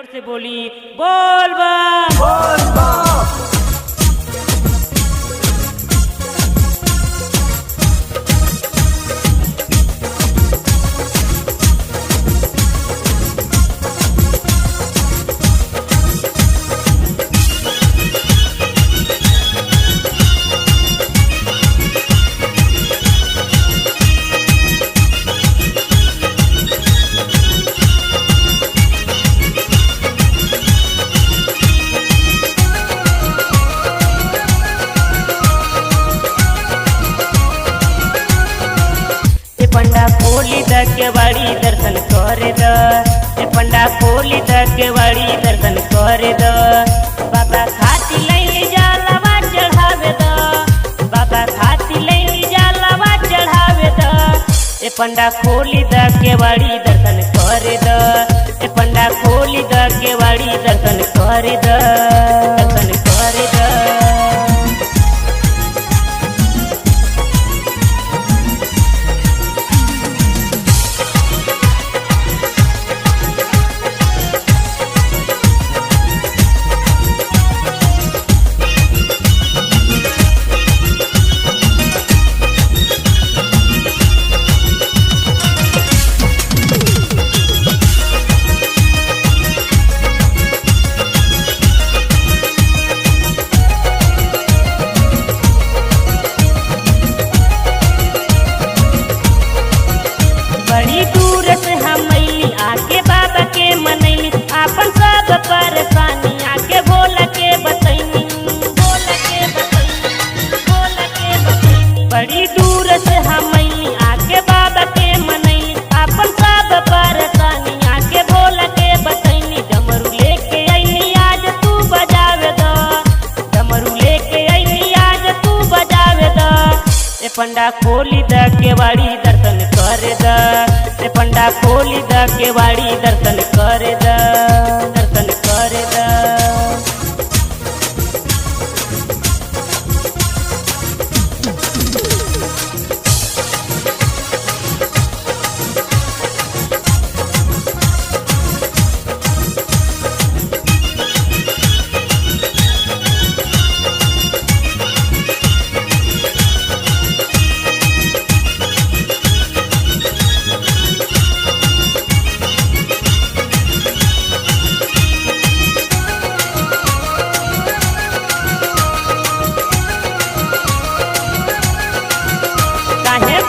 जोर से बोली बोल बम बोल बम। पंडा खोली के बाड़ी दर्शन करे द पंडा खोली के बाड़ी दर्शन करे द बाबा खाती लई जलवा चढ़ावे द बाबा खाती लई जलवा चढ़ावे द पंडा खोली के बाड़ी दर्शन करे द पंडा खोली के बाड़ी दर्शन करे द दर्शन करे द। बड़ी दूर से हम आके बाबा के मनैली आपन सब परेशानी आके भोला के बतैनी भोला के बतैनी भोला के बतैनी। बड़ी दूर से हम आके बाबा के मनैली आपन सब परेशानी आके भोला के बतैनी। डमरू लेके अइनी आज तू बजावे द डमरू लेके अइनी आज तू बजावे द पंडा खोली के बाड़ी दर्शन करे द पंडा खोली के बाड़ी दर्शन करे द दर्शन करे द।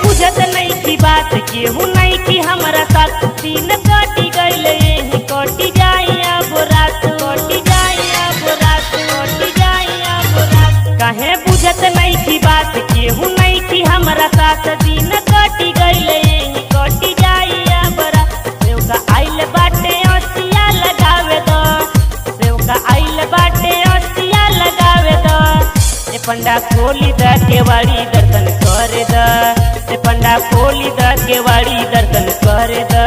बुझत नहीं की बात केहू नहीं की हमारा साथ दिन कटी गईल यही कटी जाई अब रात कटी जाई अब रात कटी जाई अब रात। काहे बुझत नहीं की बात केहू नहीं की हमारा साथ दिन कटी गईल यही कटी जाई अब रात। सेव का आइल बाटे असिया लगावे द सेव का आइल बाटे असिया लगावे द पंडा खोली के बाड़ी दर्शन करे द पंडा खोली के बाड़ी दर्शन करे द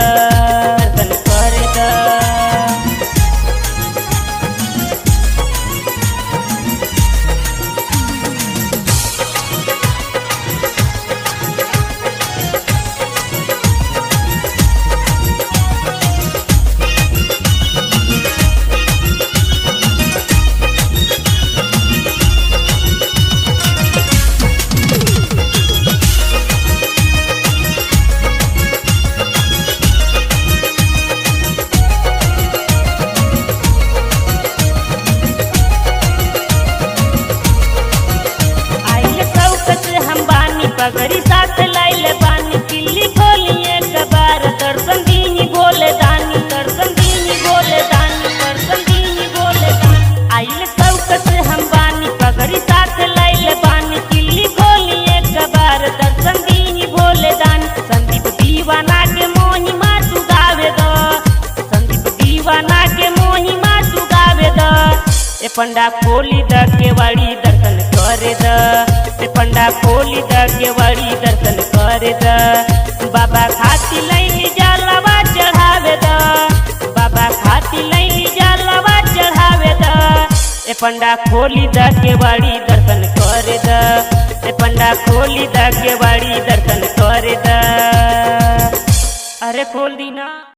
दर्शन करे द। पगड़ी साथ लाइल बानी किल्ली खोलिए कबार दर्शन दीनी बोले दानी दर्शन दीनी बोले दानी दर्शन दीनी बोले दानी। आइल चौक से हम बानी पगड़ी साथ लाइल बानी किल्ली खोलिए कबार दर्शन दीनी बोले दानी। संदीप दीवाना के मोही माँ तू गावे दो संदीप दीवाना के मोही माँ तू गावे दो पंडा खोली के बाड़ी दर्शन करे द पंडा खोली के बाड़ी दर्शन करे द बाबा खाती लई जलवा चढ़ावे द बाबा खाती लई जलवा चढ़ावे द पंडा खोली के बाड़ी दर्शन करे द पंडा खोली के बाड़ी दर्शन करे द। अरे खोल दी ना।